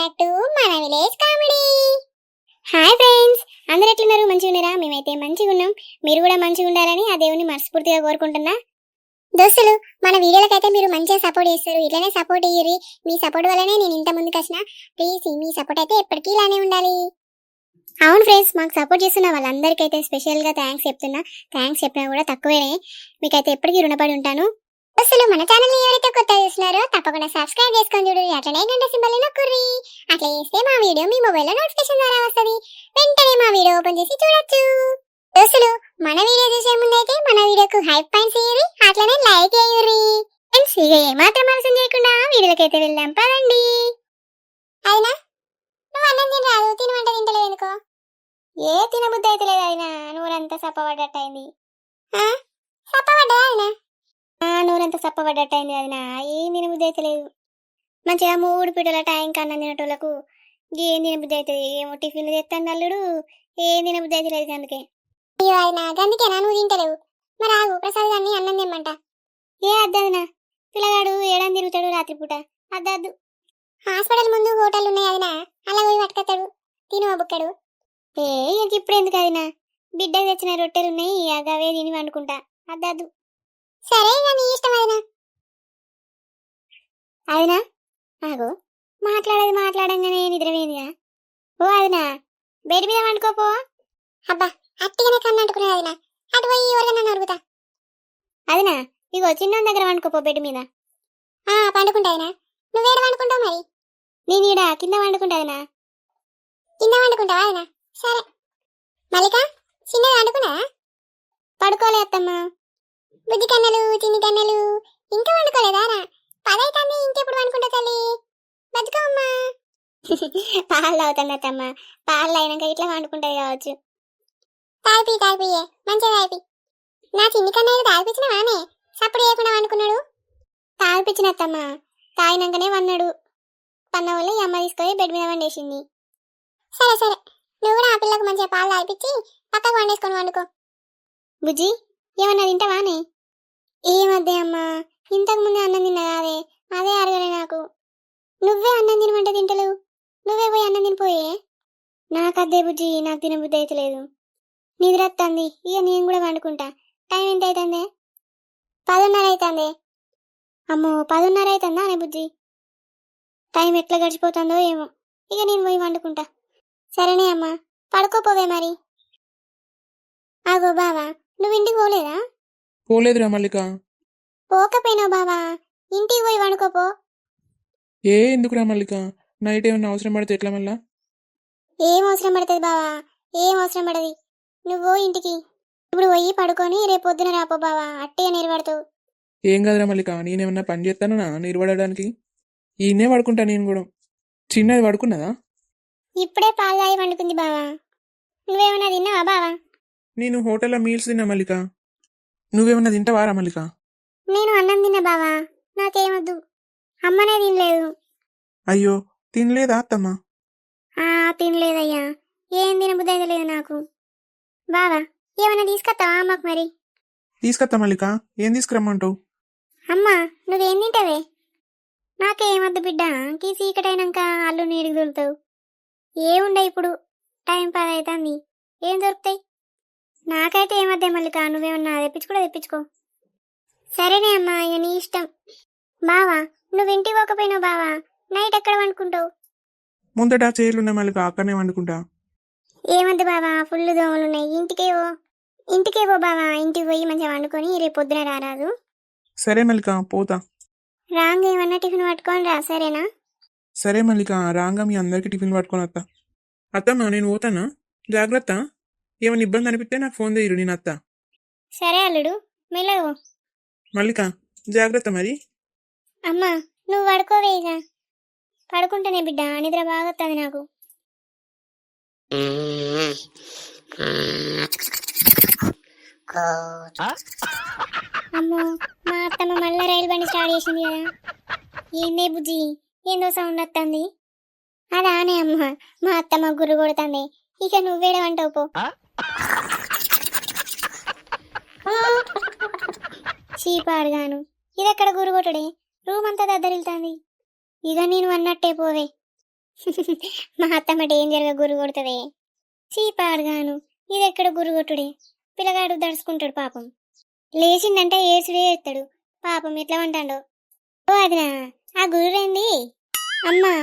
Back to మన village comedy. Hi friends, అందరూ ఎట్లున్నారు? మంచిగా ఉన్నారా? మేమైతే మంచిగా ఉన్నాం. మీరు కూడా మంచిగా ఉండాలని ఆ దేవుని మనస్ఫూర్తిగా కోరుకుంటున్నా. దోస్తులు, మన వీడియోలకైతే మీరు మంచిగా సపోర్ట్ చేస్తారు. ఇట్లానే సపోర్ట్ ఇయ్యరి. మీ సపోర్ట్ వల్లనే నేను ఇంత ముందుకు వచ్చిన. ప్లీజ్ మీ సపోర్ట్ అయితే ఎప్పటికీ ఇలానే ఉండాలి. అవును ఫ్రెండ్స్, మాకు సపోర్ట్ చేస్తున్న వాళ్ళందరికైతే స్పెషల్గా థ్యాంక్స్ చెప్తున్నా. థ్యాంక్స్ చెప్పినా కూడా తక్కువేనే. మీకైతే ఎప్పటికీ రుణపడి ఉంటాను. అసలు మన ఛానల్ ఎవరైతే కొత్తగా చూస్తున్నారో తప్పకుండా సబ్స్క్రైబ్ చేసుకొని చూడు. అట్లనే గంట సింబల్ నొక్కుర్రి. అట్లా చేస్తే మా వీడియో మీ మొబైల్లో నోటిఫికేషన్ ద్వారా వస్తుంది. వెంటనే మా వీడియో ఓపెన్ చేసి చూడొచ్చు. దోస్తులు, మన వీడియో చూసే ముందైతే మన వీడియోకు హైప్ పాయింట్స్ ఇయ్యరి, అట్లనే లైక్ చేయుర్రి. ఫ్రెండ్స్, ఇక ఏమాత్రం ఆలస్యం చేయకుండా వీడియోలకైతే వెళ్దాం పదండి. అయినా నువ్వు అన్నం తినరాదు, తినమంట తింటలేదు ఎందుకో? ఏ తినబుద్ధి అయితే లేదు అయినా, నూరంతా సప్పబడ్డట్టయింది. సప్పబడ్డా అయినా? నూరంతా సప్పబడ్డట్టయింది అది. ఏం తినబుద్ధి అయితే లేదు. మంచిగా 3 పిటల టైం కన్నా తినటోళ్ళకు ఏం తినబుద్ధి అవుతుంది? ఏమో టిఫిన్లు తెస్తాను అల్లుడు, ఏం తినబుద్ధి అయితే లేదు. అందుకే అయ్యో అయినా గందుకేనా నువ్వు తింటలేవు? మరి ఆగు, ప్రసాద్ గారిని అన్నం తినమంట. ఏ అద్దదినా, పిల్లగాడు ఏడాది తిరుగుతాడు రాత్రిపూట. అద్దద్దు. హాస్పిటల్ ముందు హోటల్ ఉన్నాయి అదినా, అలా పోయి పట్టుకొస్తాడు. తిను బుక్కడు. ఏ ఇంక ఇప్పుడు ఎందుకు అదినా? బిడ్డకు తెచ్చిన రొట్టెలున్నాయి, అవే తిని వండుకుంటా. అద్దద్దు. సరే ఇక నీ ఇష్టం అదినా. అదినా ఆగో, మాట్లాడేది మాట్లాడంగానే నిద్రపోయిందిగా. ఓ అదినా, బెడ్ మీద వండుకోపో. అబ్బా, అట్టిగానే కన్ను అంటుకునేది అదినా. అటు పోయి ఎవరికన్నా నరుగుతా. అదినా, ఇగో చిన్న దగ్గర వండుకోపో బెడ్ మీద. పండుకుంటాదినా. నువ్వేడ వండుకుంటావు మరి? నేను ఈడ కింద వండుకుంటాదినా. కింద వండుకుంటావా అదినా? సరే. మల్లిక, చిన్నది వండుకున్నా? పడుకోలే అత్తమ్మా. బుద్ధి కన్నెలు, చిన్ని కన్నెలు ఇంకా వండుకోలేదారా? 10 అవుతుంది, ఇంకెప్పుడు వండుకుంటా తల్లి? బతుకమ్మా. పాలు తాగుతుంది అత్తమ్మ. పాలు అయినాక ఇట్లా వండుకుంటుంది కావచ్చు. తాగిపియే మంచిగా తాగిపి. నా చిన్ని కన్నయ్యకు తాగిపించినవానే? సప్పుడు చేయకుండా వండుకున్నాడు. తాగిపించిన అత్తమ్మ, తాగినాకనే వన్నాడు. పన్న వాళ్ళు ఈ అమ్మ తీసుకొని బెడ్ మీద వండేసింది. సరే సరే, నువ్వు కూడా ఆ పిల్లకు మంచిగా పాలు తాగిపించి పక్కకు వండేసుకొని వండుకో. బుజ్జి, ఏమన్నా తింటావానే? ఏమద్దే అమ్మా, ఇంతకు ముందే అన్నం తిన్నా కాదే, అదే అరగలే నాకు. నువ్వే అన్నం తినమంటే తింటలేవు. నువ్వే పోయి అన్నం తినిపోయే. నాకద్దే బుజ్జి, నాకు తినబుద్ధి అయితే లేదు. నిద్ర వస్తుంది, ఇక నేను కూడా వండుకుంటా. టైం ఎంత అవుతుందే? 10:30 అవుతుంది. అమ్మో, 10:30 అవుతుందా అనే బుజ్జి? టైం ఎట్లా గడిచిపోతుందో ఏమో. ఇక నేను పోయి వండుకుంటా. సరేనే అమ్మా, పడుకోపోవే మరి. ఆగో బావా, నువ్వు ఇంటికి పోలేదా? పోలేదురా మల్లిక. పోకపోయినావు బావా, ఇంటికి పోయి వండుకోపో. ఎందుకురా మల్లిక? నైట్ ఏమన్నా అవసరం పడితే ఎట్లా మళ్ళా? ఏం అవసరం పడుతుంది బావా? ఏం అవసరం పడది. నువ్వు ఇంటికి ఇప్పుడు పోయి పడుకొని రేపు పొద్దున రాపో బావా, అట్టిగా నిలబడతావు. ఏం కాదురా మల్లిక, నేనేమన్నా పని చేస్తానా నిలబడడానికి? ఈయనే పడుకుంటా నేను కూడా. చిన్నది పడుకున్నదా? ఇప్పుడే పాలు తాగి వండుకుంది బావా. నువ్వేమన్నా తిన్నావా బావా? నేను హోటల్లో మీల్స్ తిన్నా మల్లిక. నువ్వేమన్నా తింటావారా మల్లిక? నేను అన్నం తిన్నా బావా, నాకేమొద్దు. అమ్మనే తినలేదు. అయ్యో, తినలేదా అత్తమ్మ? తినలేదయ్యా, ఏం తినబుద్ధి అయితే లేదు నాకు. బావా, ఏమన్నా తీసుకొస్తావా అమ్మకు మరి? తీసుకొస్తా మల్లిక, ఏం తీసుకురమ్మంటావు? అమ్మా, నువ్వేం తింటావే? నాకేమొద్దు బిడ్డ, కీ చీకటైనాక అల్లు నీడికి దొరుకుతావు. ఏముండే ఇప్పుడు, టైం 10 అవుతుంది, ఏం దొరుకుతాయి? నాకైతే ఏమద్దే మల్లిక, నువ్వేమన్నా తెప్పించుకో. సరేనే అమ్మా, ఇక నీ ఇష్టం. బావా, నువ్వు ఇంటికి పోకపోయినావు బావా, నైట్ ఎక్కడ వండుకుంటావు? ముందట చైర్లున్నా మల్లిక, అక్కడనే వండుకుంటా. ఏమద్దు బావా, ఫుల్ దోమలున్నాయి. ఇంటికేవో బావా, ఇంటికి పోయి మంచిగా వండుకొని రేపు పొద్దున రారాదు. సరే మల్లిక, పోతా. రాంగ్ ఏమన్నా టిఫిన్ పట్టుకొని రా, సరేనా? సరే మల్లిక, రాంగా మీ అందరికి టిఫిన్ పట్టుకొని వస్తా. అత్తమ్మ, నేను పోతానా? జాగ్రత్త. ఏమైనా ఇబ్బంది అనిపిస్తే నాకు ఫోన్ చేయరు, నేను అత్త. సరే అల్లుడు, మెల్లగో. మల్లిక, జాగ్రత్త మరి. అమ్మా, నువ్వు పడుకోవే ఇక. పడుకుంటానే బిడ్డ, నిద్ర బాగా వస్తుంది నాకు. అమ్మో, మా అత్తమ్మ మళ్ళా రైలు బండి స్టార్ట్ చేసింది కదా. ఏందే బుజ్జి, ఏందో సౌండ్ వస్తుంది? అదానే అమ్మ, మా అత్తమ్మ గుర్రు కొడుతుంది. ఇక నువ్వేడమంటావు పో. చీపాడుగాను, ఇదెక్కడ గుర్రు కొట్టుడే? రూమ్ అంతా దద్దరిల్తాంది. ఇక నేను అన్నట్టే పోవే. మా అత్తమ్మ డేంజర్గా గురు కొడుతుంది. చీపాడుగాను ఇది ఎక్కడ గురు కొట్టుడే. పిల్లగాడు దడుచుకుంటాడు పాపం. లేచిందంటే ఏసుడే ఎత్తాడు పాపం. ఎట్లా అంటాడో. ఓ అదినా ఆ గురురేంది అమ్మా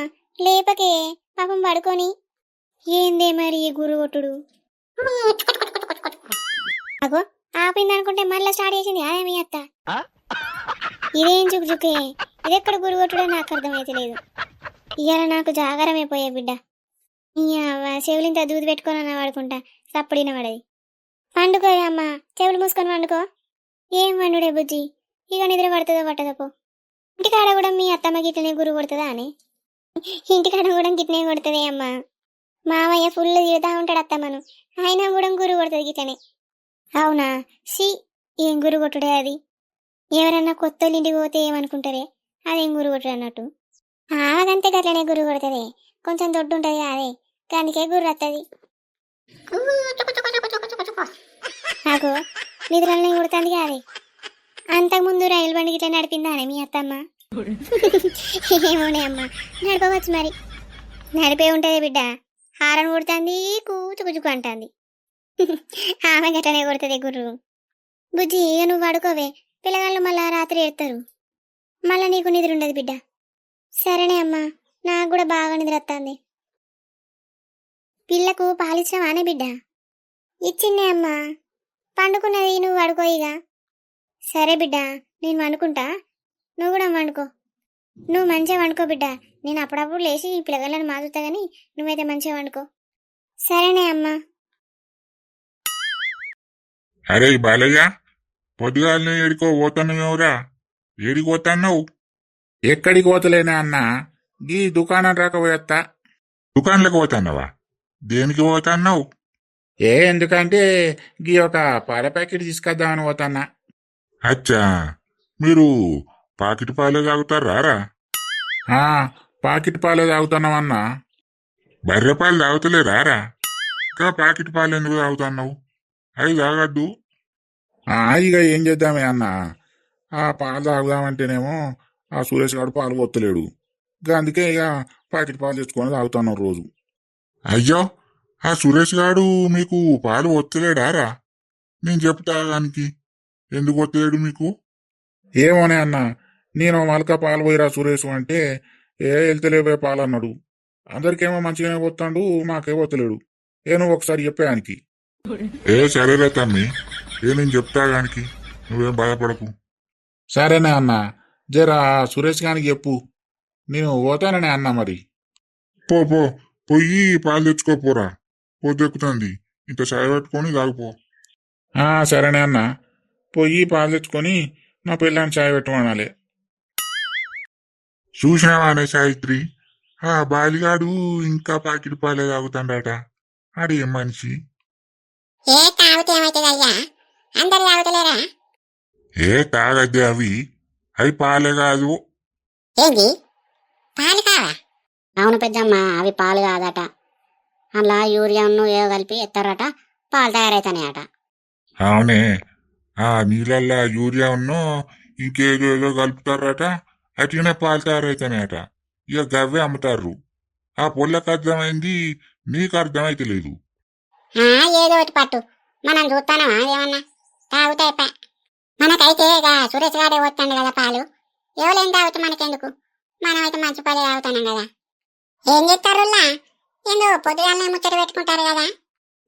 లేపకే పాపం పడుకొని. ఏందే మరి ఈ గురు కొట్టుడు. అగో ఆపింది అనుకుంటే మళ్ళీ స్టార్ట్ చేసింది అదే మీ అత్త. ఇదేం చుక్కే ఇది ఎక్కడ గురు కొట్టుడో నాకు అర్థమైతే లేదు. ఇవాళ నాకు జాగారమైపోయా బిడ్డ. చెవులింత దూది పెట్టుకొని వాడుకుంటా సప్పుడిన పడది. వండుకో అమ్మా చెవులు మూసుకొని వండుకో. ఏం వండుడే బుజ్జి ఇక నిద్ర పడుతుందో పట్టదో పో. ఇంటికాడ కూడా మీ అత్తమ్మ గిట్లనే గురు కొడుతుందా అని. ఇంటికాడ కూడా గిట్లనే కొడుతుంది అమ్మా. మామయ్య ఫుల్ తిడతా ఉంటాడు అత్తమ్మను. అయినా కూడా గురు కొడుతుంది గిట్లనే. అవునా సి ఏం గురు కొట్టుడే అది. ఎవరన్నా కొత్త ఇంటికి పోతే ఏమనుకుంటారే అదేం గురు కొట్టుడు అన్నట్టు. ఆమెకంతే గట్లనే గురు కొడుతుంది. కొంచెం దొడ్డు ఉంటుంది అదే అందుకే గుర్రు వస్తుంది. నాకు నిద్రల్ని కొడుతుంది కాదే. అంతకుముందు రైలు బండి గిట్లా నడిపిందా అని మీ అత్తమ్మ. ఏమోనే అమ్మ నడపవచ్చు మరి. నడిపే ఉంటుంది బిడ్డ. హారన్ కొడుతుంది కూచుకుచుకు అంటుంది. ఆమె గట్లనే కొడుతుంది గుర్రు. బుజ్జి ఇక నువ్వు పడుకోవే. పిల్లగాళ్ళు మళ్ళా రాత్రి ఎడతారు. మళ్ళా నీకు నిద్ర ఉండదు బిడ్డ. సరేనే అమ్మా నాకు కూడా బాగా నిద్ర వస్తుంది. పిల్లకు పాలిచ్చినవానే బిడ్డ. ఇచ్చిందే అమ్మా. పండుకున్నది నువ్వు పడుకో ఇక. సరే బిడ్డ నేను వండుకుంటా నువ్వు కూడా వండుకో. నువ్వు మంచిగా వండుకో బిడ్డ. నేను అప్పుడప్పుడు లేచి ఈ పిల్లగాళ్ళని మాదుతా గాని నువ్వైతే మంచిగా వండుకో. సరేనే అమ్మా. అరే బాలయ్య, పొద్దుగాలనే ఏడికో పోతున్నావురా? ఏడికి పోతున్నావు? ఎక్కడికి పోతలేనా అన్నా, గీ దుకాణం రాకపోయత్తా. దుకాణంలోకి పోతున్నావా? దేనికి పోతున్నావు? ఎందుకంటే గీ ఒక పాల ప్యాకెట్ తీసుకొద్దామని పోతన్నా. అచ్చా, మీరు పాకెట్ పాలే తాగుతారా? ఆ, పాకెట్ పాలే తాగుతున్నామన్నా. బర్రె పాలు తాగుతలేరారా? ఇంకా పాకెట్ పాలు ఎందుకు తాగుతున్నావు? అవి తాగద్దు. ఇక ఏం చేద్దామే అన్నా, ఆ పాలు తాగుదామంటేనేమో ఆ సురేష్ గారు పాలు పొత్తలేడు. అందుకే ఇక ప్యాకెట్ పాలు తెచ్చుకొని తాగుతున్నాం రోజు. అయ్యో, ఆ సురేష్ గాడు మీకు పాలు వత్తలేడారా? నేను చెప్తా దానికి. ఎందుకు వత్తలేడు మీకు? ఏమోనే అన్నా, నేను మలక పాలు పోయిరా సురేష్ అంటే వెళ్తలేవే పాలు అన్నాడు. అందరికేమో మంచిగానే పోతాడు, నాకే పోతలేడు. నువ్వు ఒకసారి చెప్పేయానికి. సరేలే తమ్మి, నేను చెప్తా దానికి. నువ్వేం బాధపడకు. సరేనే అన్నా, జరా సురేష్ గానికి చెప్పు. నేను పోతాననే అన్నా మరి. పో పొయ్యి పాలు తెచ్చుకోపోరా. పొద్దెక్కుతుంది. ఇంత చాయ్ పెట్టుకొని తాగిపో. సరేనే అన్నా, పోయి పాలు తెచ్చుకొని నా పిల్లని చాయ్ పెట్టమనాలి. చూసినావానే సావిత్రి, ఆ బాలిగాడు ఇంకా పాకెట్ పాలే తాగుతాడట. ఆడేం మనిషి? తాగితే ఏమవుతుంది అయ్యా? అందరు తాగుతలేరా? తాగద్దే అవి. అవి పాలే కాదు. ఏంది పాలు కావా? అవును పెద్దమ్మ, అవి పాలు కాదట. అలా యూరియాను ఏదో కలిపి ఎత్తారట, పాలు తయారైతాయట. అవునే, ఆ నీళ్ళల్లో యూరియా ఉన్నో ఇంకేదో కలుపుతారట. అట్లనే పాలు తయారైతాయట. ఇక గవ్వే అమ్ముతారు. ఆ పొల్లకి అర్థమైంది, నీకు అర్థమైతే లేదు. ఏదో ఒకటి పట్టు, మనం చూస్తానా ఏమన్నా తాగుతాయి. మనకైతే ఇక సురేష్ గారే వస్తాడు కదా పాలు. ఎవరేం తాగుతూ మనకెందుకు? మనమైతే మంచి పాలు తాగుతున్నాం కదా. ఏం చెప్తారు ఏందో పొద్దుగానే ముచ్చట పెట్టుకుంటారు కదా.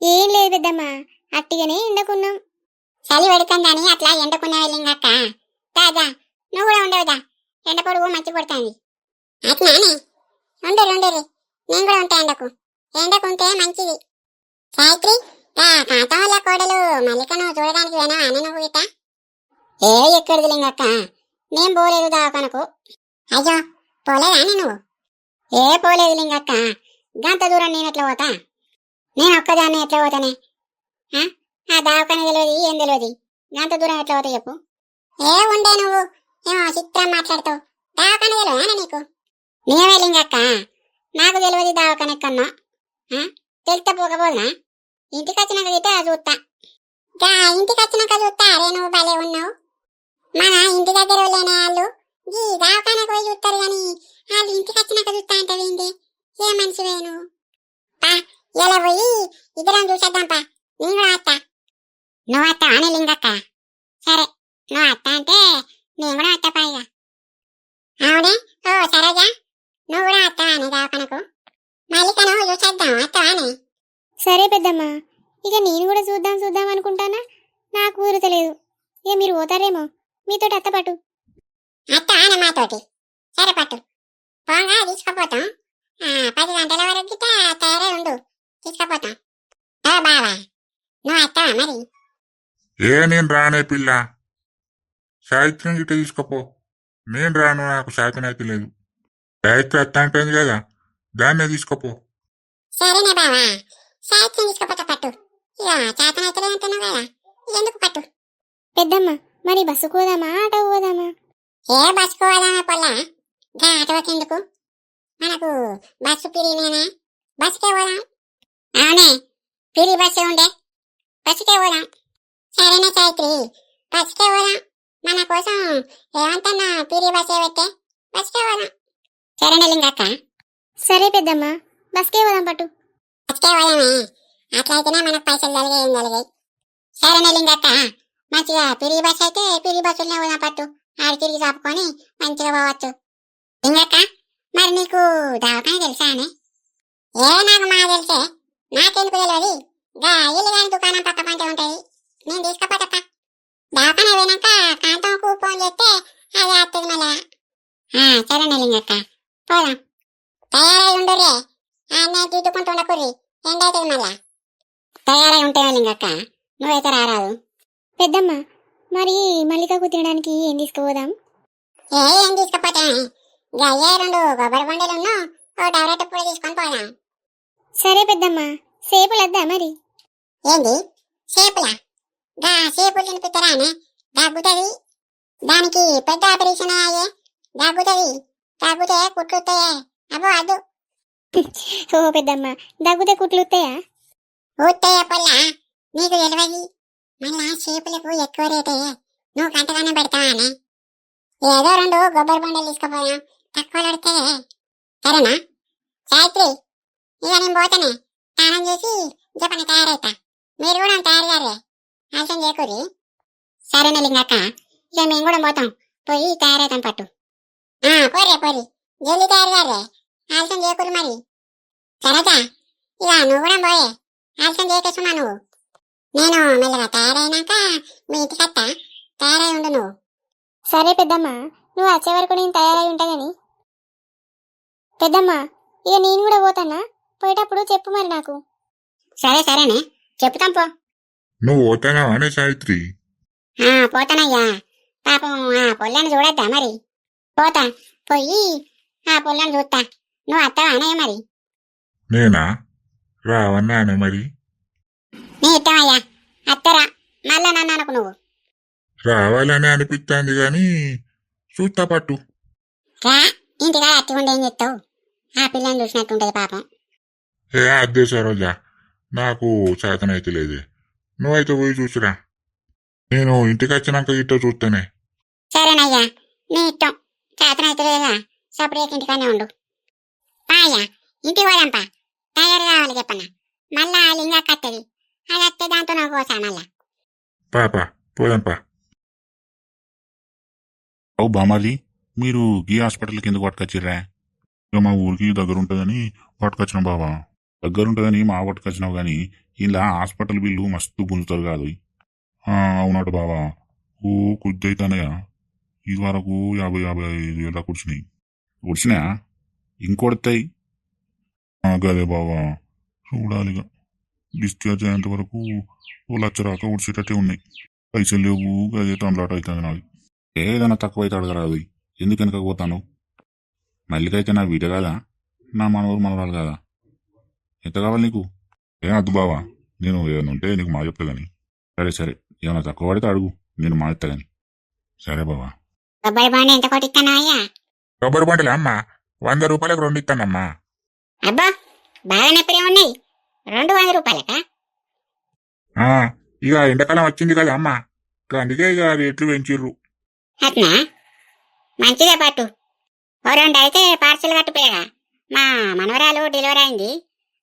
ఏం లేదు పెద్దమ్మా, అట్టిగానే ఎండకున్నాం. చలి పెడుతుందని అట్లా ఎండకున్నా వెళ్ళిందక్క. దాదా నువ్వు కూడా ఉండవుదా? ఎండ పొడుగు మంచి పడుతుంది. అట్నానే ఉండరు నేను కూడా ఉంటా ఎండకు. ఎండకుంటే మంచిది. సాయిత్రి, కాంతం వల్ల కోడలు మల్లికను చూడడానికి వేనా అని నువ్వు ఇట? ఎక్కడిది లింగక్క, నేను పోలేదు దావకనకు. అయ్యో పోలేదా నువ్వు? పోలేదు లింగక్క, గంత దూరం నేను ఎట్లా పోతా? నేను ఒక్కదాన్ని ఎట్లా పోతానే? ఆ దావకని తెలియదు ఏం తెలియదు, గంత దూరం ఎట్లా పోతా చెప్పు? ఉండే నువ్వు ఏమో చిత్రం మాట్లాడుతావు. దావకని తెలియదా నీకు? నేనే లింగక్క, నాకు తెలియదు దావకని ఎక్కన్నో. తెలితే పోకపోదునా? ఇంటికి వచ్చినాక గిట్ట చూస్తా. ఇంటికి వచ్చినాక చూస్తా. అరే నువ్వు భలే ఉన్నావు. మన ఇంటి దగ్గర లేని వాళ్ళు ఈ దావకానకు పోయి చూస్తారు గాని వాళ్ళు ఇంటికి వచ్చినాక చూస్తా అంటది. ఏ మనిషివే నువ్వు పా ఇలా పోయి ఇద్దరం చూసేద్దాం పా నేను కూడా వస్తా నువ్వు వస్తా అని లింగక్క సరే నువ్వు వస్తా అంటే నేను కూడా వస్తా పా ఇక అవునే ఓ సరేగా నువ్వు కూడా వస్తావా అని దవాఖానకు మల్లికను చూసేద్దాం వస్తావాని సరే పెద్దమ్మ ఇక నేను కూడా చూద్దాం అనుకుంటానా నాకు ఊరుతలేదు ఇక మీరు పోతారేమో మీతోటి అత్త పట్టు అత్త ఆన మాతోటి సరే పట్టు పోగా తీసుకుపోతాం 10 గంటల వరకు గిట్ట తయారై ఉండు తీసుకుపోతాం బావా నువ్వు వస్తావా మరి నేను రానే పిల్ల సాహిత్యం గిట్ట తీసుకపో నేను రాను నాకు శాతనైతే లేదు సాహిత్యం అత్త అంటుంది కదా దాన్నే తీసుకపో సరేనే బావా సాహిత్యం తీసుకుపోతా పట్టు ఇక చేతనైతే అంటున్నావు కదా ఎందుకు పట్టు పెద్దమ్మ మరి బస్సుకు పోదామా ఆటో పోదామా ఏ బస్సుకు పోదామా పొల్లా గా ఆటోకి ఎందుకు మనకు బస్సు పిరినేనా బస్సుకే పోదాం అవునే పిరి బస్సు ఉండే బస్సుకే పోదాం సరేనా సాయిత్రి బస్సుకే పోదాం మన కోసం ఏమంటన్నా పిరి బస్సే పెట్టే బస్సుకే పోదాం సరేనా లింగక్క సరే పెద్దమ్మ బస్కే పోదాం పట్టు బస్కే పోదామే అట్లయితేనే మనకు పైసలు కలిగాయి ఏం కలిగాయి సరేనా లింగక్క మంచిగా పిరి బస్సు అయితే పిరి బస్సులనే పోదాం పట్టు ఆడి తిరిగి చాపుకొని మంచిగా పోవచ్చు లింగక్క మరి నీకు దవాఖాన తెలుసా అని నాకు మా తెలిసే నాకెందుకు తెలియదు గా ఇల్లు కాని దుకాణం పక్క పంటే ఉంటది నేను తీసుకపోతప్ప దవాఖాన పోయినాక కాంతంకు ఫోన్ చేస్తే అది వస్తుంది మళ్ళా సరేనా లింగక్క పోదాం తయారై ఉండరే అన్నీ దిద్దుకుంటూ ఉండకూరి ఎండైతుంది మళ్ళా తయారై ఉంటేనే లింగక్క నువ్వైతే రారాదు పెద్దమ్మ మరి మల్లికకు తినడానికి ఏం తీసుకుపోదాం ఏం తీసుకుపోతామే గయ్యే 2 కొబ్బరి బండలున్నో ఓ డవరెట్ పూలు తీసుకొని పోదాం సరే పెద్దమ్మ సేపులద్దా మరి ఏంది సేపులా గా సేపులు తినిపిస్తారానే దగ్గుతుంది దానికి పెద్ద ఆపరేషన్ అయ్యే దగ్గుతుంది దగ్గుతే కుట్లుతాయే అబ్బో అద్దు ఓ పెద్దమ్మ దగ్గుతే కుట్లుతాయా ఊతాయా పొల్లా నీకు తెలియదు మళ్ళా సేపులకు ఎక్కువ రేటే నువ్వు కంటగానే పెడతావానే ఏదో 2 కొబ్బరి బండలు తీసుకుపోయాం తక్కువ పడితే సరేనా సాయిత్రి ఇక నేను పోతానే స్నానం చేసి జపని తయారైతా మీరు కూడా తయారు గారే ఆలస్యం చేకూరి సరేనా లింగక్క ఇక మేము కూడా పోతాం పోయి తయారైతాం పట్టు పోరి జల్దీ తయారు గారే ఆలస్యం చేకూరి మరి సరేగా ఇక నువ్వు కూడా పోయే ఆలస్యం చేయకేసుమా నువ్వు నేను మెల్లగా తయారైనాక మీ ఇంటికి వస్తా తయారై ఉండు నువ్వు సరే పెద్దమ్మ నువ్వు వచ్చే వరకు నేను తయారై ఉంటా గాని పెద్దమ్మ ఇక నేను కూడా పోతానా పోయేటప్పుడు చెప్పు మరి నాకు సరేనే చెప్తాం పో నువ్వు పోతానావా అనే సావిత్రి పోతానయ్యా పాపం పొల్లని చూడద్దా మరి పోతా పోయి పొల్లని చూస్తా నువ్వు అత్తావా అనయ్య మరి నేనా రావన్నాను మరి నీ ఇష్టమయ్యా అత్తరా మళ్ళా నన్ను అనుకు నువ్వు రావాలని అనిపిస్తుంది గాని చూస్తా పట్టు రా ఇంటికాడ అట్టి ఉండి ఏం చెప్తావు ఆ పిల్లని చూసినట్టుంటది పాపం అద్దే సరోజా నాకు చేతనైతే లేదే నువ్వైతే పోయి చూసిరా నేను ఇంటికి వచ్చినాక ఇట్టో చూస్తానే సరేనయ్యా నీ ఇష్టం చేతనైతే లేదా సపరేట్ ఇంటికానే ఉండు అయ్యా ఇంటికి పోదాంపా తయారు కావాలి చెప్పన్నా మళ్ళా లింగక్క అత్తది అది అత్తే దాంతో నాకు కోసా మళ్ళా పాపా పోదాంపా అవు బామాలి మీరు ఈ హాస్పిటల్కి ఎందుకు పట్టుకొచ్చిర్రా ఇక మా ఊరికి దగ్గర ఉంటుందని పట్టుకొచ్చినాం బాబా దగ్గర ఉంటుందని మా పట్టుకొచ్చినావు కానీ ఇలా హాస్పిటల్ బిల్లు మస్తు గుంజుతారు కాదు అవునట బాబా ఓ కొద్ది అవుతానయా ఇది వరకు 50-55 వేల కూర్చున్నాయా ఇంకొడతాయి గదే బాబా చూడాలిగా డిశ్చార్జ్ అయ్యేంత వరకు 1 లక్ష దాకా ఉడిచేటట్టే ఉన్నాయి పైసలు లేవు గదే తొందరలాట అవుతుంది నాది ఏదైనా తక్కువ అయితే అడగరాదు ఎందుకు వెనకపోతాను మల్లికైతే నా వీట కాదా నా మనవరాలు కాదా ఎంత కావాలి నీకు అద్దు బావా నేను ఏమైనా ఉంటే నీకు మా చెప్తా కానీ సరే ఏమైనా తక్కువ పడితే అడుగు నేను మా చెప్తా కానీ సరే బావా కొబ్బరి బాండ ఎంత కొట్టిస్తానయ్యా కొబ్బరి బండలే అమ్మా 100 రూపాయలకు 2 ఇస్తానమ్మా అబ్బా బాగా నొప్పిరే ఉన్నాయి 200 రూపాయలకా ఇక ఎండాకాలం వచ్చింది కదా అమ్మా అందుకే ఇక రేట్లు పెంచిర్రు అట్నా మంచిదే పట్టు ఓ 2 అయితే పార్సల్ కట్టిపోయాగా మా మనవరాలు డెలివరీ అయింది,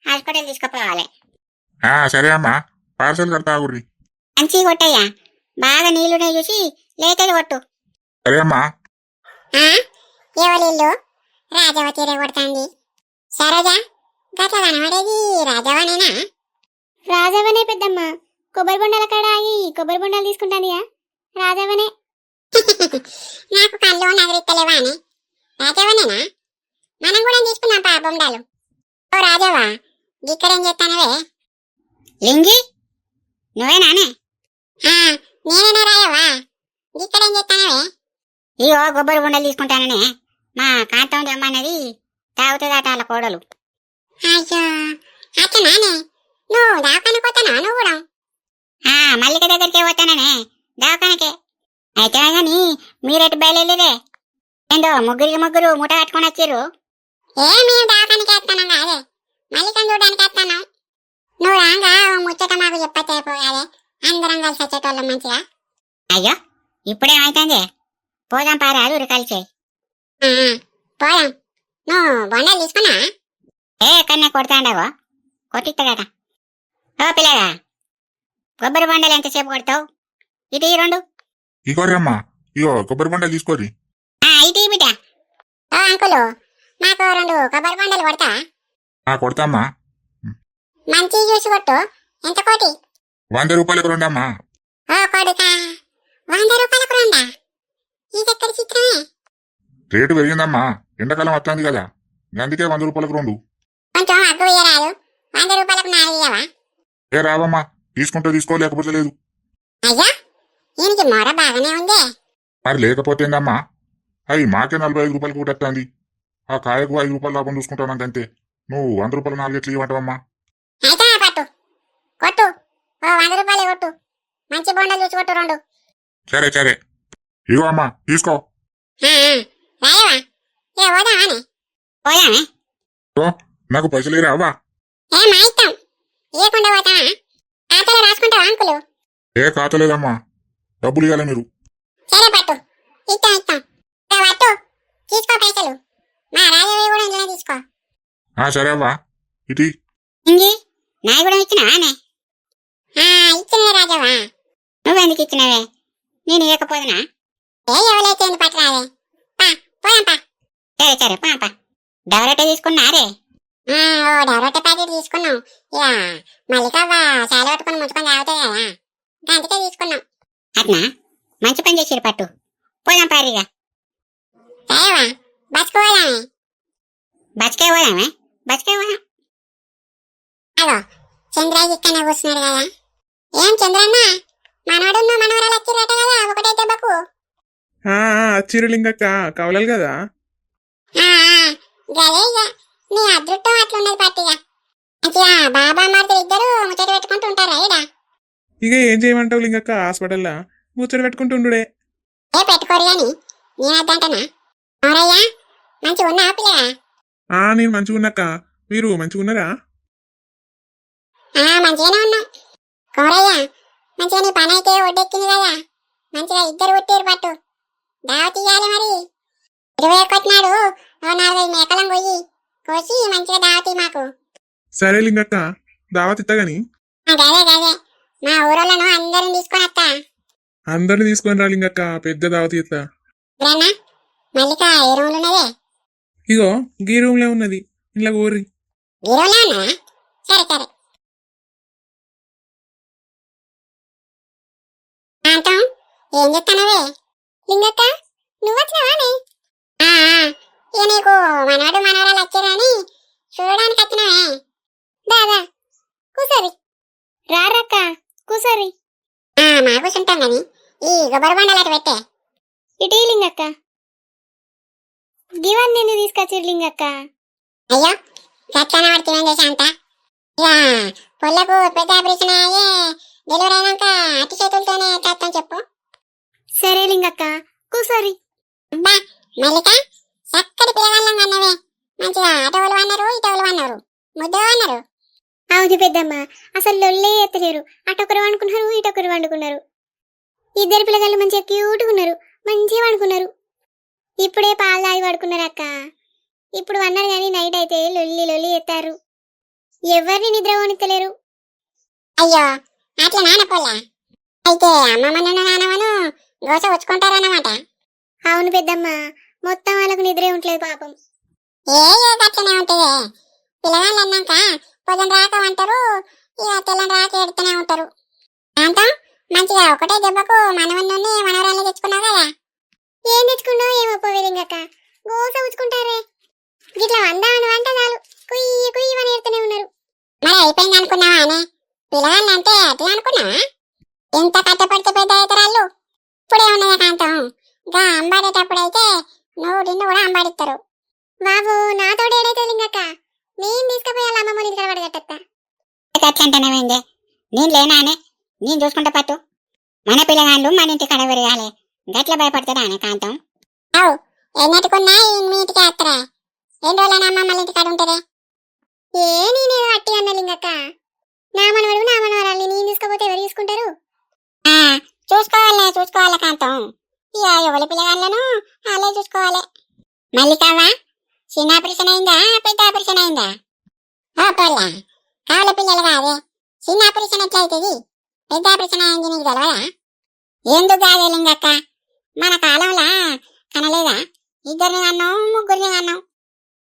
హాస్పిటల్ తీసుకుపోవాలి. సరే అమ్మా, పార్సల్ కడతా గుర్రి. మంచి కొట్టయ్యా, బాగా నీళ్లునే చూసి లేతది కొట్టు. సరే అమ్మా. ఎవరిల్లు రాజవతి కొడుతుంది. సరోజా, గట్ల కనబడేది రాజవనేనా? రాజవనే పెద్దమ్మ, కొబ్బరి బొండాల కాడ ఆగి కొబ్బరి బొండాలు తీసుకుంటానియా, రాజవనే. నాకు కళ్ళు నగరిత్తలేవా అని రాజవనేనా? మనం కూడా తీసుకున్నాం పా బొండాలు. ఓ రాజవా, ఇక్కడేం చేస్తానవే? లింగి నువ్వేనానే? నేనేనా రాజవా, ఇక్కడేం చేస్తానవే? ఇగో కొబ్బరి బొండలు తీసుకుంటాననే, మా కాంతం తెమ్మన్నది, తాగుతుందట వాళ్ళ కోడలు. అయ్యో అట్లనానే, నువ్వు దవాఖానకు పోతానా? నువ్వు కూడా మల్లిక దగ్గరికే పోతాననే, దవాఖానకే. అయితే కానీ మీరెటు బయలుదేరే ఏందో ముగ్గురు మూట కట్టుకొని వచ్చిర్రు. మేము దవాఖానకి వేస్తానం కాదే, మల్లికను చూడడానికి వేస్తాను. నువ్వు రాగా ముచ్చట మాకు చెప్పచ్చేపోయాదే, అందరం కలిసి వచ్చేటోళ్ళం మంచిగా. అయ్యో ఇప్పుడేమైతుంది, పోదాం పారాలు కలిసి. పోదాం. నువ్వు బొండాలు తీసుకున్నా? కన్నా కొడతాండవో, కొట్టిస్తాడట. ఓ పిల్లగా, కొబ్బరి బొండలు ఎంతసేపు కొడతావు? ఇటు ఈ రెండు. ఇగోరి అమ్మా, ఇగో కొబ్బరి బొండలు తీసుకోరి. ఇటు బిడ్డ. ఓ అంకులు, నాకు 2 కొబ్బరి బొండలు కొడతా? కొడతామ్మా. మంచి చూసి కొట్టు. ఎంత కోటి? 100 రూపాయలకు రెండమ్మా. ఓ కొడుకా, 100 రూపాయలకు రెండా? ఇదెక్కడి చిత్రమే? రేటు పెరిగిందమ్మా, ఎండాకాలం వస్తుంది కదా, అందుకే 100 రూపాయలకు 2. కొంచెం అగ్గు ఇయ్యరాదు, 100 రూపాయలకు 4 ఇయ్యవా? రావమ్మా, తీసుకుంటే తీసుకో, లేకపోతే లేదు. అయ్యా, ఈయనకి మొర బాగానే ఉంది. మరి లేకపోతే ఏందమ్మా, అవి మాకే 45 రూపాయలకు ఒకటి వస్తుంది. ఆ కాయకు 5 రూపాయలు లాభం చూసుకుంటానంటే నువ్వు 100 రూపాయలు 4 ఎట్లు ఇవ్వమంటావమ్మా? అయితే పట్టు, కొట్టు. ఓ 100 రూపాయలే కొట్టు, మంచి బొండలు చూసి కొట్టు 2. సరే సరే, ఇగో అమ్మా తీసుకో. రాయవా, పోదామానే? పోదామే. నాకు పైసలు రావా? మా ఇష్టం, ఇవ్వకుండా పోతావా? ఖాతాలో రాసుకుంటావా అంకులు? ఖాతలేదమ్మా, డబ్బులు ఇవ్వాలి మీరు. సరే పట్టు, ఇస్తాం. పట్టు, తీసుకో పైసలు. మా రాజవి కూడా ఇంట్లో తీసుకో. సరే అవ్వా, ఇది ఇంగి నాయి కూడా ఇచ్చినావానే? ఇచ్చినవే రాజవా. నువ్వెందుకు ఇచ్చినవే? నేను ఇవ్వకపోదునా? ఎవరైతే పట్టరావే, పోదాంపా. సరే పాప. డవరొట్ట తీసుకున్నారే? డవరొట్ట ప్యాకెట్ తీసుకున్నాం. ఇక మల్లికవ్వ చాలా పట్టుకుని ముంచుకొని తాగుతాయి కదా, అందుకే తీసుకున్నాం. అట్నా, మంచి పని చేసిరు పట్టు. పోదాం పారిగా. సరేవా, బస్కే పోదామే. బస్కే పోదాం. అదో చంద్రయ్య ఇక్కడనే కూర్చున్నాడు కదా. ఏం చంద్రన్న, మనవడున్న మనవరాలు వచ్చిరట కదా ఒకటే దెబ్బకు? వచ్చిర్రు లింగక్క, కవలాలి కదా. గదే ఇక నీ అదృష్టం అట్లున్నది పట్టిగా. మంచిగా బాబా మారుతులు ఇద్దరు ముచ్చట పెట్టుకుంటూ ఉంటారా ఇడా? ఇక ఏం చేయమంటావు లింగక్క, హాస్పిటల్లా ముచ్చట పెట్టుకుంటుండే. పెట్టుకోరు గాని నేనద్దంటనా? అవురయ్యా, మంచిగా ఉన్నా పిల్లగా? నేను మంచిగా ఉన్నాక, మీరు మంచిగా ఉన్నారా? మంచిగానే ఉన్నాం. కౌరయ్య, మంచిగా నీ పని అయితే ఒడ్డెక్కింది కదా, మంచిగా ఇద్దరు కొట్టారు పట్టు. దావత్ ఇయ్యాలి మరి. 21 నాడు 4-5 మేకలను పోయి కోసి మంచిగా దావతి మాకు. సరే లింగక్క, దావత్ ఇత్తగాని. గదే మా ఊరోళ్ళను అందరిని తీసుకొని వస్తా. అందరిని తీసుకొని రా లింగక్క, పెద్ద దావత్ ఇస్తా. గ్రన్నా, మల్లిక ఏ రూమ్లు ఉన్నదే? ఇగో గీ రూమ్ లో ఉన్నది, ఇంట్లో కోర్రి. ఈ రూమ్లో ఉన్నదా? సరే. కాంతం, ఏం చెప్తానవే? లింగక్క, నువ్వు వచ్చినావానే? ఇక నీకు మనవాడు మనవరాలు వచ్చారని చూడడానికి వచ్చినావే. దాదా కూసరి. రారక్క కూసరి. మా కూర్చుంటాం గాని ఈ గొబ్బరి బండలు అటు పెట్టే. ఇటీ లింగక్క. గివన్నీ ఎందుకు తీసుకొచ్చిరు లింగక్క? అయ్యో గట్లనే వాడు తినండి శాంత. ఇక పొల్లకు పెద్ద ఆపరేషన్ అయ్యే డెలివరీ అయినాక అట్టి చేతులతోనే చేస్తాం చెప్పు. సరే లింగక్క కూసరి. అబ్బా మల్లిక, చక్కటి పిల్లగాళ్ళం అన్నవే, మంచిగా అటోలు అన్నారు ఇటోలు అన్నారు, ముద్దు అన్నారు. అవును పెద్దమ్మ, అసలు లొల్లే ఎత్తలేరు. అటొకరు వండుకున్నారు ఇటొకరు వండుకున్నారు. ఇద్దరు పిల్లగాళ్ళు మంచిగా క్యూట్గా ఉన్నారు, మంచిగా వండుకున్నారు. ఇప్పుడే పాలు తాగి పడుకున్నారు అక్క. ఇప్పుడు అన్నారు కానీ నైట్ అయితే లొల్లి లొల్లి ఎత్తారు. ఎవరిని నిద్ర పోనిత్తలేరు. అయ్యో అట్లా నానపోలా అయితే అమ్మమ్మను నానమ్మను గోస వచ్చుకుంటారన్నమాట. అవును పెద్దమ్మ, మొత్తం వాళ్ళకు నిద్రే ఉంటలేదు పాపం. అట్లనే ఉంటదే, పిల్లగాళ్ళు అన్నాక పొద్దున రాక అంటారు, ఇక తెల్లని రాక ఎడుతూనే ఉంటారు. దాంతో మంచిగా ఒకటే దెబ్బకు మనవన్నీ మనవరాలు తెచ్చుకున్నావు కదా. ఏం తెచ్చుకున్నావు ఏమో పోవేలింగక్క, గోస ఉంచుకుంటారే. గిట్లా వందామని వంట చాలు కుయ్యి కుయ్యి అని ఎడుతూనే ఉన్నారు. మరి అయిపోయింది అనుకున్నావా అనే పిల్లగాళ్ళు అంటే అట్లా అనుకున్నావా? ఎంత కట్టపడితే పెద్ద అవుతారు. ఇప్పుడే ఉన్నదా కాంతం, ఇంకా అంబాడేటప్పుడైతే నిన్ను కూడా అంబాడిస్తారు. బాబు నాతోడు ఏడైతే లింగక్క, నేను తీసుకుపోయాలి అమ్మమ్మ ఇంటి కడ పడగట్టా. అంటేనేమైందే, నేను లేనానే, నేను చూసుకుంటా పట్టు. మన పిల్లగాళ్ళు మన ఇంటి కడ పెరగాలి, గట్ల భయపడతాడా అనే కాంతం? అవు ఎన్నట్టుకున్నా మీ ఇంటికి వస్తారా? 2 రోజులైనా అమ్మమ్మ ఇంటి కాడ ఉంటుందే. నేనేదో అట్టి అన్న లింగక్క, నా మనవరాల్ని నేను తీసుకపోతే ఎవరు చూసుకుంటారు? చూసుకోవాలా కాంతం, ఇక ఎవరి పిల్లగాళ్ళను వాళ్ళే చూసుకోవాలి. మళ్ళీ కావా చిన్న ఆపరేషన్ అయిందా పెద్ద ఆపరేషన్ అయిందా? పోలా కావాల పిల్లలు కాదే, చిన్న ఆపరేషన్ ఎట్లా అవుతుంది, పెద్ద ఆపరేషన్ అయింది నీకు తెలవదా? ఎందుకు కాదే లింగక్క, మన కాలంలో కనలేదా 2 కన్నాం 3 కన్నాం,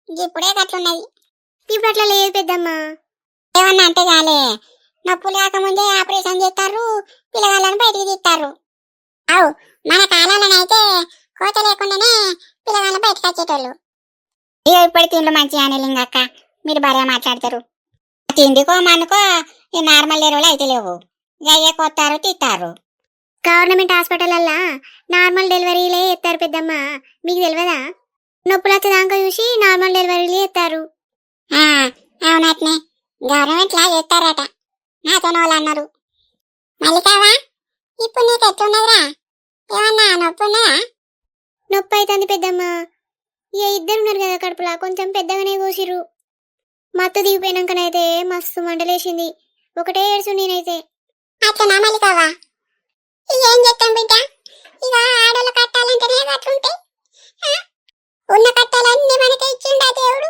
ఇప్పుడే గట్లున్నది. ఇప్పుడు అట్లా లేదు పెద్దమ్మ. ఏమన్నా అంటే కాలే, నొప్పులు కాకముందే ఆపరేషన్ చేస్తారు, పిల్లగాళ్ళను బయటికి తీస్తారు. అవు మన కాలంలోనైతే కోత లేకుండానే పిల్లగాళ్ళని బయటకు వచ్చేటోళ్ళు. ఇక ఇప్పటి తిండ్లు మంచిగా లింగక్క, మీరు బాగా మాట్లాడతారు. తిండికో మనకో ఈ నార్మల్ ఎరువులు అయితే లేవు, గయ్యే కొత్తారు తీస్తారు. గవర్నమెంట్ హాస్పిటల్లో నార్మల్ డెలివరీలే ఎత్తారు పెద్దమ్మ, మీకు తెలియదా? నొప్పులు వచ్చేదాకా చూసి నార్మల్ డెలివరీలే ఎత్తారు. అవునట్నే గవర్నమెంట్ లా చేస్తారట, నాతో వాళ్ళు అన్నారు. మల్లికావా ఇప్పుడు నీకు ఎట్లున్నదిరా, ఏమన్నా నొప్పి ఉన్నదా? నొప్పి అవుతుంది పెద్దమ్మ, ఇక 2 ఉన్నారు కదా కడుపులా, కొంచెం పెద్దగానే కోసిర్రు. మత్తు దిగిపోయినాకనైతే మస్తు మంటలేసింది, ఒకటే ఏడ్చు నేనైతే. అట్లా మల్లికావా, ఏం చెప్తాం బిడ్డ, ఇక ఆడోళ్ళు కట్టాలంటేనే అట్లుంటాయి. ఉన్న కట్టాలన్నీ మనకే ఇచ్చిండా దేవుడు.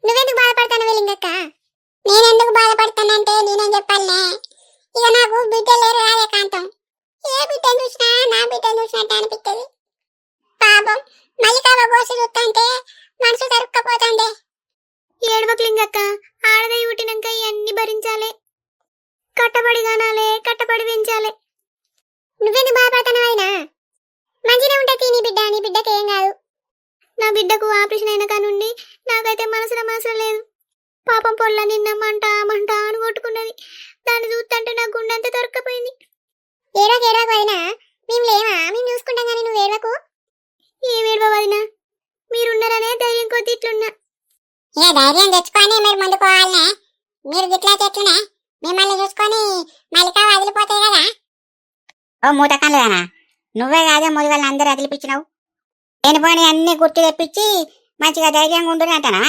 నువ్వెందుకు బాధపడతాను వెళ్ళింగక్క? నేనెందుకు బాధపడతానంటే నేనేం చెప్పాలనే, ఇక నాకు బిడ్డ లేరు అదే కాంతం, ఏ బిడ్డను చూసినా నా బిడ్డను చూసినట్టు అనిపిస్తుంది. పాపం మల్లికావ కోసి చూస్తుంటే మనసు దొరక్కపోతుంది. ఏడవకలింగక్క, ఆడదై పుట్టినాక ఇవన్నీ భరించాలి, కట్టబడి కానాలే, కట్టబడి పెంచాలి. నువ్వెందుకు బాధపడతాను అయినా, మంచిగా ఉంటుంది నీ బిడ్డకి ఏం కాదు. నా బిడ్డకు ఆపరేషన్ అయిన కానుండి నాకైతే మనసులో లేదు. పాపం పొల్ల నిన్న మంట అని కొట్టుకున్నది, దాన్ని చూస్తుంటే నా గుండెంతా దొరక్కపోయింది. ఏడవకు వదినా, మేము లేవా, మేము చూసుకుంటాం కానీ నువ్వు ఏడవకు. ఏమేడవ వదినా, మీరున్నారనే ధైర్యం కొద్ది ఇట్లున్నా. ఏ ధైర్యం తెచ్చుకొని మీరు ముందుకు పోవాలనే, మీరు గిట్లా చెట్లునే మిమ్మల్ని చూసుకొని మల్లికా వదిలిపోతాయి కదా. ఓ మూటకాలుగానా, నువ్వే కాదే ముదిగల్ని అందరూ వదిలిపించినావు. లేనిపోని అన్ని గుర్తు తెప్పించి మంచిగా ధైర్యంగా ఉండుని అంటానా?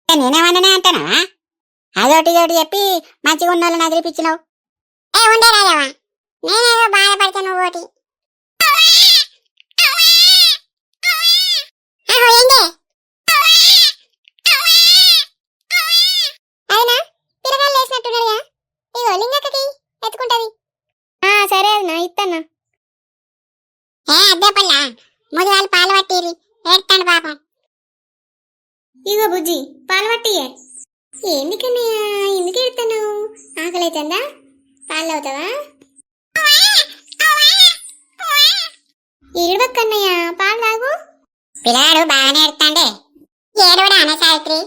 నేనేమన్నానే అంటానా? అదొకటి ఇదొకటి చెప్పి మంచిగా ఉన్న వాళ్ళని వదిలిపించినావు. ఉండే రాజావా, నేనేదో బాధపడితే నువ్వు ఒకటి. అవునా పిల్లగాళ్ళు వేసినట్టున్నారుగా, ఇగో లింగక్కకి ఎత్తుకుంటది. సరే అన్నా ఇత్తన్నా. అదే పల్లా ముదిగాలు పాలు పట్టిరి, ఏడుతాను పాపం. ఇగో బుజ్జి పాలు పట్టియే. ఎందుకన్నయ్యా ఎందుకు ఏడుతాను, ఆకలి అవుతుందా? పాలు అవుతావా? ఏడవక్కన్నయ్య, పాలు తాగు. పిల్లాడు బాగానే ఏడుతాండే, ఏడవడా అనే సావిత్రి,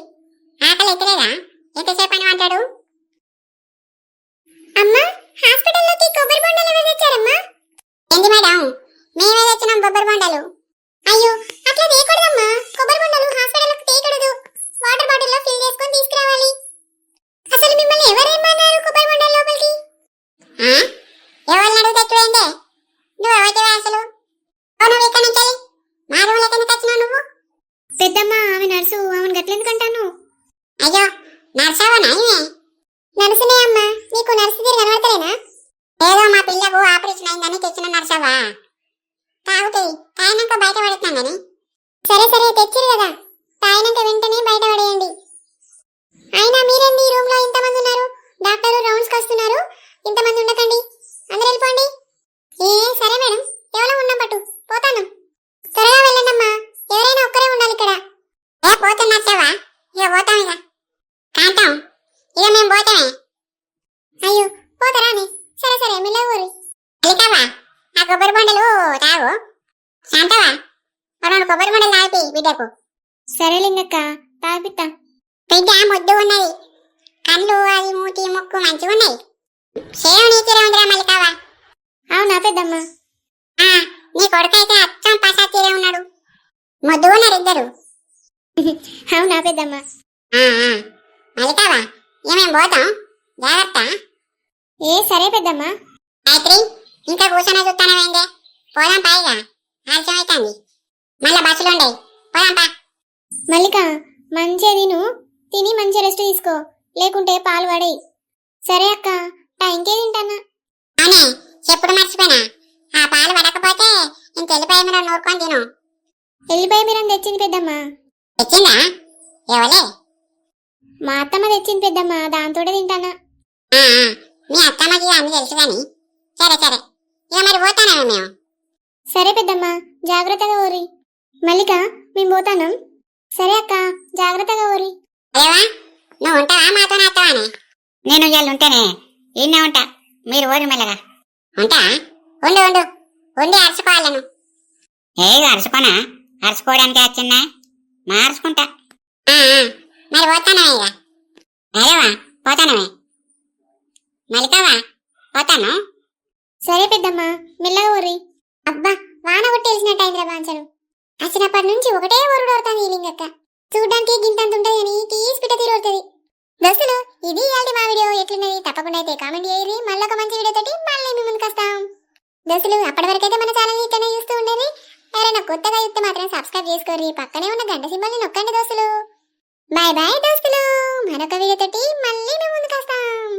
ఆకలి ఎత్తలేదా? ఎంతసేపు అని అంటాడు? అమ్మా హాస్పిటల్లోకి కొబ్బరి బొండాలు ఎవరు తెచ్చారమ్మా? ఏంది మేడం, మేమే తెచ్చినాం కొబ్బరి బొండాలు. అయ్యో అట్లా తీయకూడదమ్మా, కొబ్బరి బొండాలు హాస్పిటల్లోకి తీయకూడదు, వాటర్ బాటిల్లో ఫిల్ చేసుకొని తీసుకురావాలి. అసలు మిమ్మల్ని ఎవరేమన్నారు కొబ్బరి బొండాల లోపలికి? ఎవరిని అడుగు తెచ్చువేందే, నువ్వు ఎవరివే అసలు? నువ్వు ఇక్కడ నుంచి మా రూమ్లోకి ఎందుకు వచ్చినావు నువ్వు? పెద్దమ్మ ఆమె నర్సు, ఆమెను గట్లెందుకంటాను? అయ్యో నర్సావా నాయనే? నర్సునే అమ్మా, నీకు నర్సు తీరు కనబడతలేనా? ఏదో మా పిల్లకు ఆపరేషన్ అయిందని తెచ్చిన నర్సవా? తాగుతాయి తాగినాక బయట పడుతున్నానని సరే సరే తెచ్చిరు కదా, తాగినాక వెంటనే బయట పడేయండి. అయినా మీరేంది ఈ రూమ్ లో ఇంతమంది ఉన్నారు? డాక్టర్ రౌండ్స్ కి వస్తున్నారు, ఇంతమంది ఉండకండి, అందరు వెళ్ళిపోండి. సరే మేడం, ఎవరో ఉన్నాం పట్టు పోతాను. త్వరగా వెళ్ళండమ్మా, ఎవరైనా ఒక్కరే ఉండాలి ఇక్కడ. పోతున్నట్టవా? ఇక పోతాం, ఇక కాంతాం, ఇక మేము పోతామే. అయ్యో పోతారాని? సరే సరే మిల్లవూరి వెళ్తావా? ఆ కొబ్బరి బొండలు తాగు. శాంతవా, రెండు కొబ్బరి బొండలు తాగిపి బిడ్డకు. సరే లింగక్క, తాగిపిత్తా. బిడ్డ ముద్దు ఉన్నది, కళ్ళు అది మూతి ముక్కు మంచిగా ఉన్నాయి. సేవ నీతిరే ఉందిరా మల్లికావా. అవునా పెద్దమ్మ? నీ కొడుకైతే అచ్చం పసా తీరే ఉన్నాడు, ముద్దు ఉన్నారు ఇద్దరు. అవునా పెద్దమ్మ? మల్లికావా, ఇక మేము పోతాం, జాగ్రత్త. సరే పెద్దమ్మ. గాయత్రి, ఇంకా కూర్చొని చూస్తానవేందే? పోదాం పైగా, ఆలస్యం అవుతుంది, మళ్ళా బస్సులు ఉండయి, పోదాం పా. మల్లిక, మంచిగా తిని మంచిగా రెస్ట్ తీసుకో, లేకుంటే పాలు పడేయి. సరే అక్క, టైంకే తింటానా. అవునే, ఎప్పుడు మర్చిపోయినా, ఆ పాలు పడకపోతే ఇంత ఎల్లిపాయ మీరు నూరుకొని తిను. ఎల్లిపాయ మీరు తెచ్చింది పెద్దమ్మ. తెచ్చిందా? ఎవలే? మా అత్తమ్మ తెచ్చింది పెద్దమ్మ, దాంతోటే తింటానా. మీ అత్తమ్మకి అన్ని తెలుసు కానీ, సరే సరే, ఇక మరి పోతానా మేము. సరే పెద్దమ్మ, జాగ్రత్తగా ఊరి. మల్లిక, మేము పోతాను. సరే అక్క, జాగ్రత్తగా ఊరి. అదేవా, నువ్వు ఉంటావా మాతో అత్తవానే? నేను ఇవాళ ఉంటేనే, ఈయనే ఉంటా, మీరు ఊరి మెల్లగా ఉంటా. ఉండు ఉండు, ఉండి అరుచుకోవాలను. అరుచుకోనా? అరుచుకోవడానికి వచ్చిందా? మా అరుచుకుంటా. మరి పోతానవే ఇక. అదేవా, పోతానవే. మల్లికావా, పోతాను. సరే పెద్దమ్మ, మెల్లగా ఊరి. అబ్బా, వాన కొట్టేసినట్టు అయిందిరా బాంచరు. వచ్చినప్పటి నుంచి ఒకటే ఊరుడు అవుతుంది ఈ లింగక్క. చూడ్డానికి గింతంత ఉంటుంది అని తీసి పిట్ట తీరుతుంది. దోస్తులు, ఇది ఇయాల్టి మా వీడియో. ఎట్లున్నది తప్పకుండా అయితే కామెంట్ చేయరి. మళ్ళీ ఒక మంచి వీడియో తోటి మళ్ళీ మీ ముందుకు వస్తాం. దోస్తులు, అప్పటి వరకైతే మన ఛానల్ ఇట్లనే చూస్తూ ఉండేది. ఎవరైనా కొత్తగా చూస్తే మాత్రం సబ్స్క్రైబ్ చేసుకోరి, పక్కనే ఉన్న గంట సింబల్ని నొక్కండి దోస్తులు. బాయ్ బాయ్ దోస్తులు, మరొక వీడియో తోటి మళ్ళీ మీ ముందుకు వస్తాం.